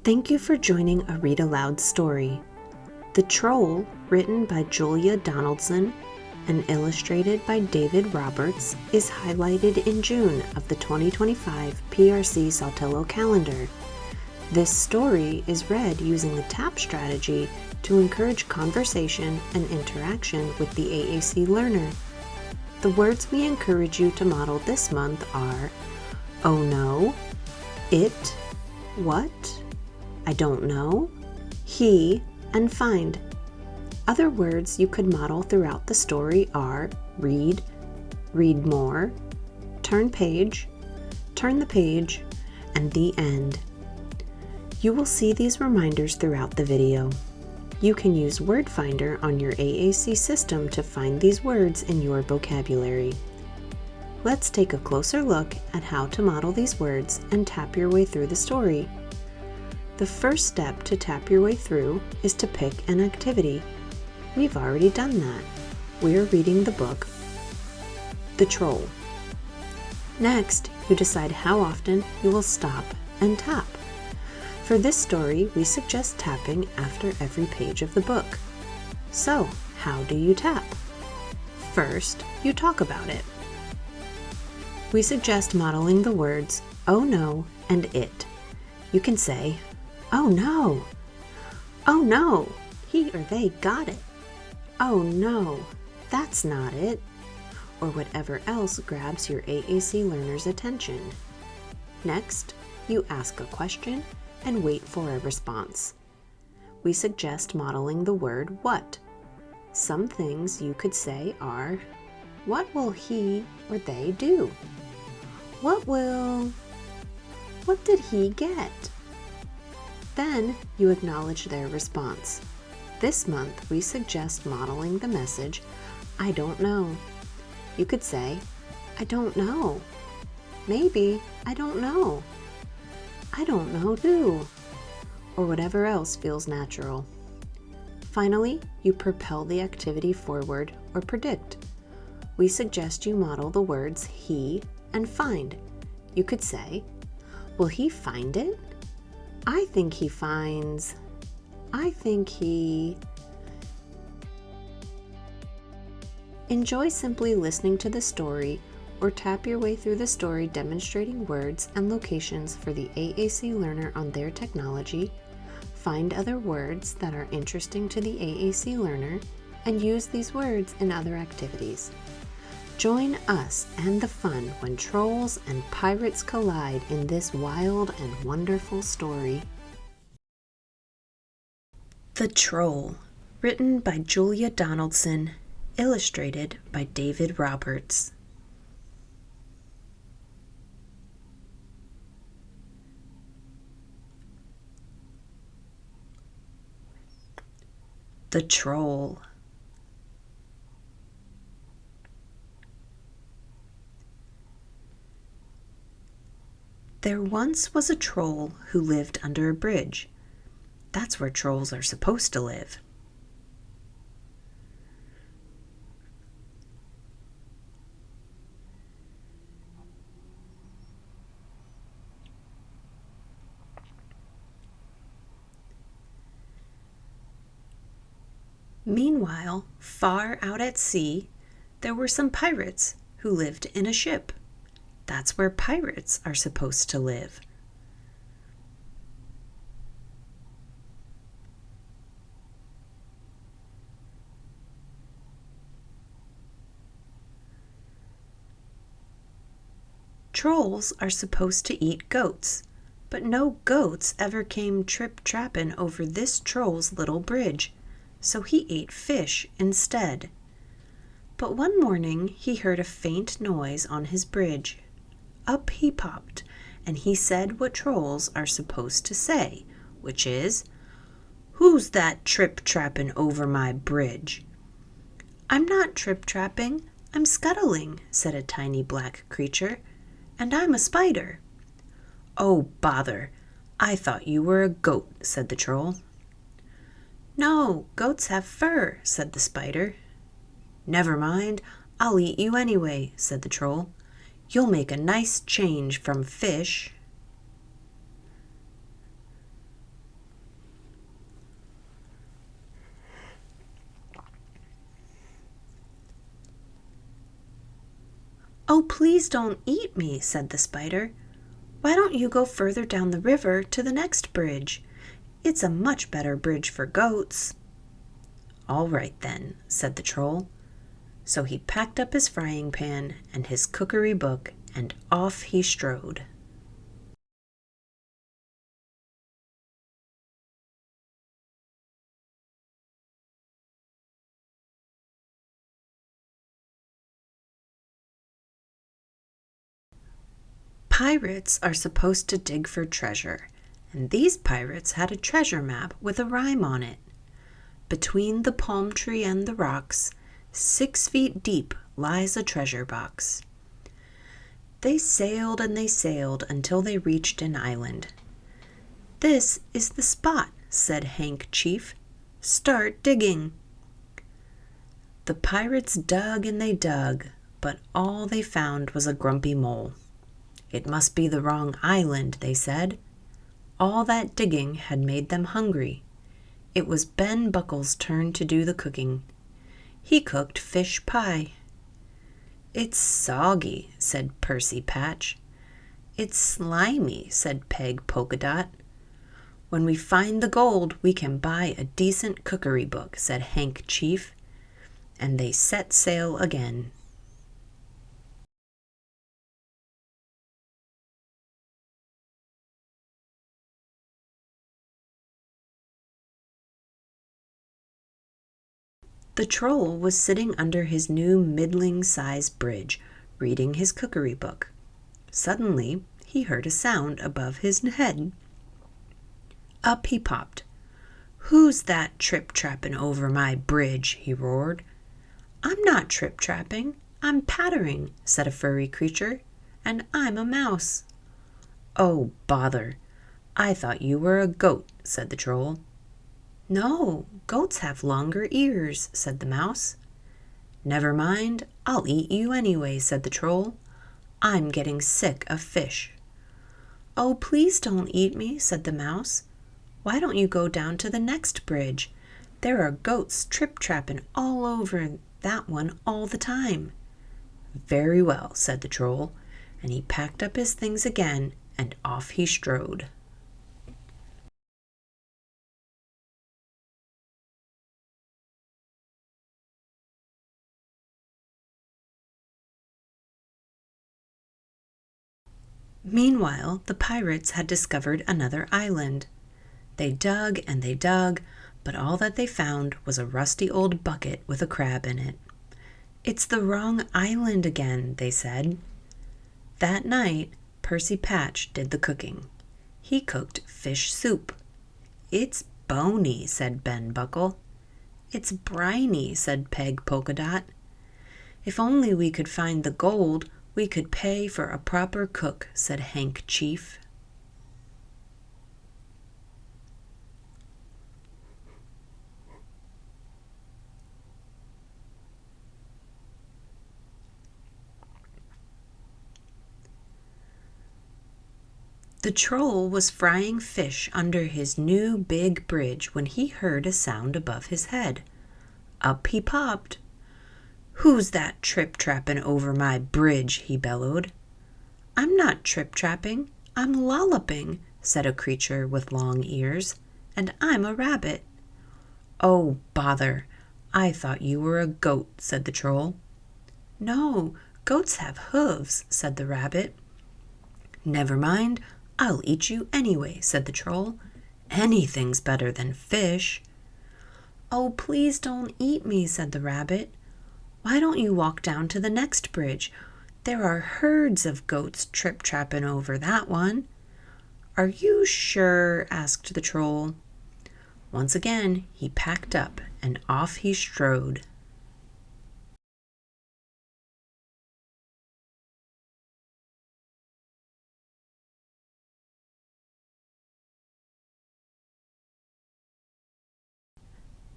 Thank you for joining a Read Aloud story. The Troll, written by Julia Donaldson and illustrated by David Roberts, is highlighted in June of the 2025 PRC-Saltillo Calendar. This story is read using the TAAP strategy to encourage conversation and interaction with the AAC learner. The words we encourage you to model this month are "oh no," "it," "what," "I don't know," "he," and "find." Other words you could model throughout the story are read, read more, turn page, turn the page, and the end. You will see these reminders throughout the video. You can use Word Finder on your AAC system to find these words in your vocabulary. Let's take a closer look at how to model these words and tap your way through the story. The first step to tap your way through is to pick an activity. We've already done that. We're reading the book, The Troll. Next, you decide how often you will stop and tap. For this story, we suggest tapping after every page of the book. So, how do you tap? First, you talk about it. We suggest modeling the words "oh no" and "it." You can say, "Oh no! Oh no! He or they got it! Oh no! That's not it!" or whatever else grabs your AAC learner's attention. Next, you ask a question and wait for a response. We suggest modeling the word "what." Some things you could say are, "What will he or they do?" What did he get? Then you acknowledge their response. This month, we suggest modeling the message, "I don't know." You could say, "I don't know." Maybe, "I don't know." "I don't know too," or whatever else feels natural. Finally, you propel the activity forward or predict. We suggest you model the words "he" and "find." You could say, "Will he find it? I think he finds. I think he..." Enjoy simply listening to the story or tap your way through the story demonstrating words and locations for the AAC learner on their technology, find other words that are interesting to the AAC learner, and use these words in other activities. Join us and the fun when trolls and pirates collide in this wild and wonderful story. The Troll, written by Julia Donaldson, illustrated by David Roberts. The Troll. There once was a troll who lived under a bridge. That's where trolls are supposed to live. Meanwhile, far out at sea, there were some pirates who lived in a ship. That's where pirates are supposed to live. Trolls are supposed to eat goats, but no goats ever came trip-trappin' over this troll's little bridge, so he ate fish instead. But one morning he heard a faint noise on his bridge. Up he popped, and he said what trolls are supposed to say, which is, "Who's that trip-trappin' over my bridge?" "I'm not trip-trapping, I'm scuttling," said a tiny black creature, "and I'm a spider." "Oh, bother! I thought you were a goat," said the troll. "No, goats have fur," said the spider. "Never mind, I'll eat you anyway," said the troll. "You'll make a nice change from fish." "Oh, please don't eat me," said the spider. "Why don't you go further down the river to the next bridge? It's a much better bridge for goats." "All right then," said the troll. So he packed up his frying pan and his cookery book, and off he strode. Pirates are supposed to dig for treasure, and these pirates had a treasure map with a rhyme on it. Between the palm tree and the rocks, 6 feet deep, lies a treasure box. They sailed and they sailed until they reached an island. "This is the spot," said Hank Chief. "Start digging." The pirates dug and they dug, but all they found was a grumpy mole. "It must be the wrong island," they said. All that digging had made them hungry. It was Ben Buckle's turn to do the cooking. He cooked fish pie. "It's soggy," said Percy Patch. "It's slimy," said Peg Polka Dot. "When we find the gold, we can buy a decent cookery book," said Hank Chief. And they set sail again. The troll was sitting under his new middling-sized bridge, reading his cookery book. Suddenly, he heard a sound above his head. Up he popped. "Who's that trip-trapping over my bridge?" he roared. "I'm not trip-trapping, I'm pattering," said a furry creature, "and I'm a mouse." "Oh, bother! I thought you were a goat," said the troll. "No, goats have longer ears," said the mouse. "Never mind, I'll eat you anyway," said the troll. "I'm getting sick of fish." "Oh, please don't eat me," said the mouse. "Why don't you go down to the next bridge? There are goats trip-trapping all over that one all the time." "Very well," said the troll, and he packed up his things again, and off he strode. Meanwhile, the pirates had discovered another island. They dug and they dug, but all that they found was a rusty old bucket with a crab in it. "It's the wrong island again," they said. That night, Percy Patch did the cooking. He cooked fish soup. "It's bony," said Ben Buckle. "It's briny," said Peg Polka Dot. "If only we could find the gold, we could pay for a proper cook," said Hank Chief. The troll was frying fish under his new big bridge when he heard a sound above his head. Up he popped. "Who's that trip-trapping over my bridge?" he bellowed. "I'm not trip-trapping, I'm lolloping," said a creature with long ears, "and I'm a rabbit." "Oh, bother! I thought you were a goat," said the troll. "No, goats have hooves," said the rabbit. "Never mind, I'll eat you anyway," said the troll. "Anything's better than fish." "Oh, please don't eat me," said the rabbit. "Why don't you walk down to the next bridge? There are herds of goats trip-trapping over that one." "Are you sure?" asked the troll. Once again he packed up and off he strode.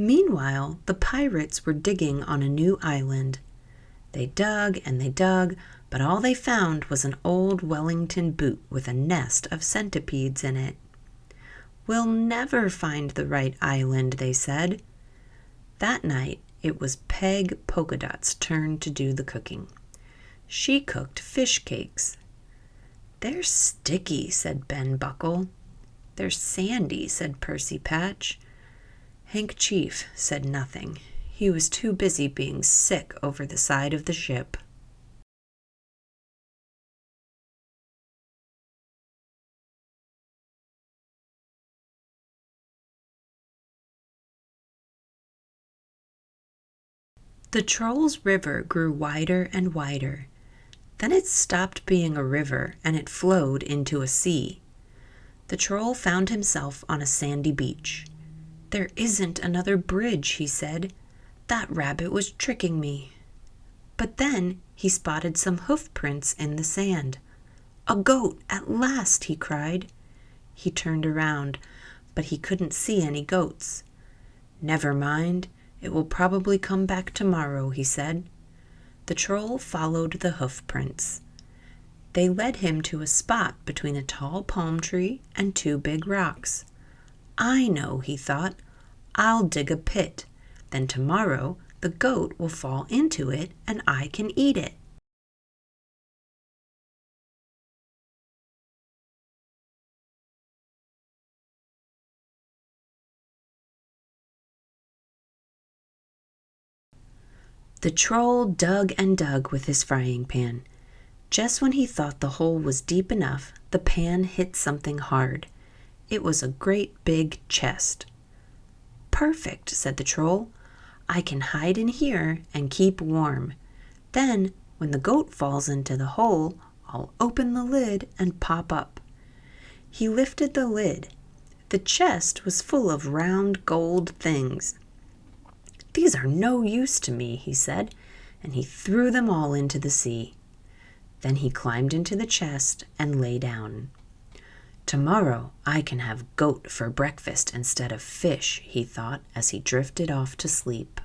Meanwhile, the pirates were digging on a new island. They dug and they dug, but all they found was an old Wellington boot with a nest of centipedes in it. "We'll never find the right island," they said. That night, it was Peg Polka Dot's turn to do the cooking. She cooked fish cakes. "They're sticky," said Ben Buckle. "They're sandy," said Percy Patch. Hank Chief said nothing. He was too busy being sick over the side of the ship. The Troll's River grew wider and wider. Then it stopped being a river and it flowed into a sea. The Troll found himself on a sandy beach. "There isn't another bridge," he said. "That rabbit was tricking me." But then he spotted some hoof prints in the sand. "A goat, at last!" he cried. He turned around, but he couldn't see any goats. "Never mind, it will probably come back tomorrow," he said. The Troll followed the hoof prints. They led him to a spot between a tall palm tree and two big rocks. "I know," he thought. "I'll dig a pit. Then tomorrow the goat will fall into it and I can eat it." The Troll dug and dug with his frying pan. Just when he thought the hole was deep enough, the pan hit something hard. It was a great big chest. "Perfect," said the Troll. "I can hide in here and keep warm. Then, when the goat falls into the hole, I'll open the lid and pop up." He lifted the lid. The chest was full of round gold things. "These are no use to me," he said, and he threw them all into the sea. Then he climbed into the chest and lay down. "Tomorrow I can have goat for breakfast instead of fish," he thought as he drifted off to sleep.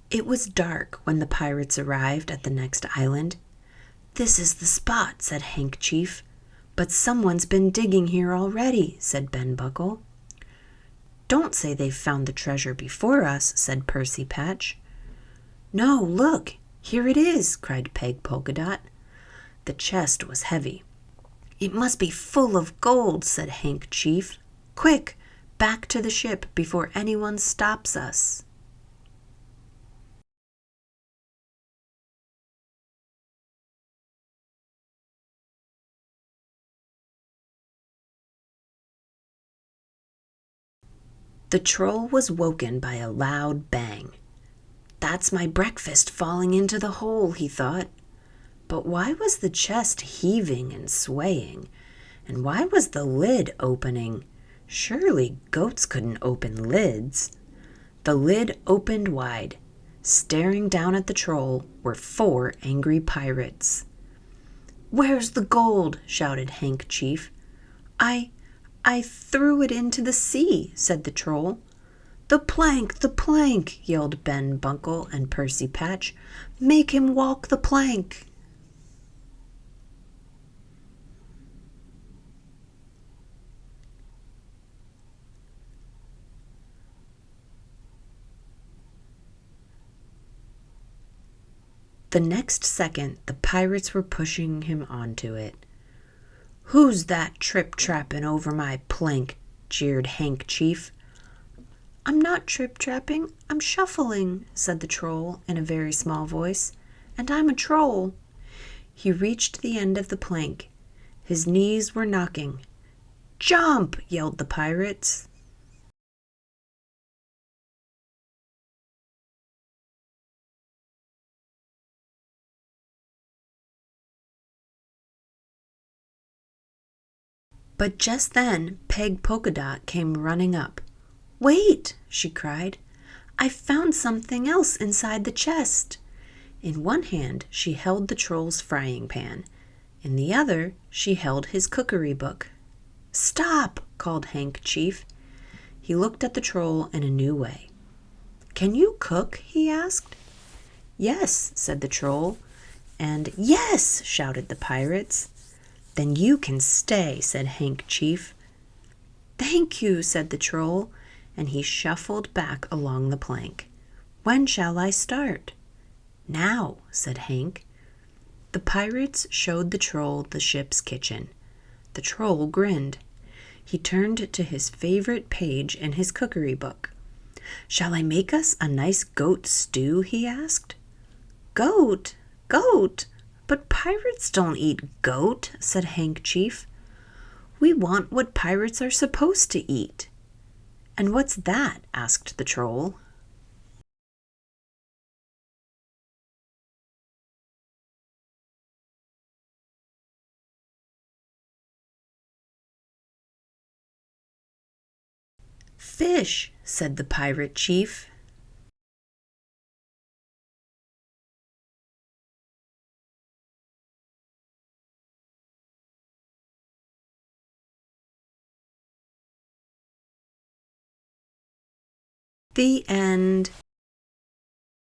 It was dark when the pirates arrived at the next island. "This is the spot," said Hank Chief. "But someone's been digging here already," said Ben Buckle. "Don't say they've found the treasure before us," said Percy Patch. "No, look, here it is," cried Peg Polkadot. The chest was heavy. "It must be full of gold," said Hank Chief. "Quick, back to the ship before anyone stops us." The Troll was woken by a loud bang. "That's my breakfast falling into the hole," he thought. But why was the chest heaving and swaying? And why was the lid opening? Surely goats couldn't open lids. The lid opened wide. Staring down at the Troll were 4 angry pirates. "Where's the gold?" shouted Hank Chief. I threw it into the sea," said the Troll. The plank, yelled Ben Buckle and Percy Patch. "Make him walk the plank." The next second, the pirates were pushing him onto it. "Who's that trip-trapping over my plank?" jeered Hank Chief. "I'm not trip-trapping, I'm shuffling," said the Troll in a very small voice. "And I'm a troll." He reached the end of the plank. His knees were knocking. "Jump!" yelled the pirates. But just then Peg Polkadot came running up. "Wait!" she cried. "I found something else inside the chest." In one hand she held the Troll's frying pan. In the other she held his cookery book. "Stop!" called Hank Chief. He looked at the Troll in a new way. "Can you cook?" he asked. "Yes," said the Troll. And "Yes!" shouted the pirates. "Then you can stay," said Hank Chief. "Thank you," said the troll, and he shuffled back along the plank. "When shall I start?" "Now," said Hank. The pirates showed the troll the ship's kitchen. The troll grinned. He turned to his favorite page in his cookery book. "Shall I make us a nice goat stew?" he asked. "Goat? Goat? But pirates don't eat goat," said Hank Chief. "We want what pirates are supposed to eat." "And what's that?" asked the troll. "Fish," said the pirate chief. The end.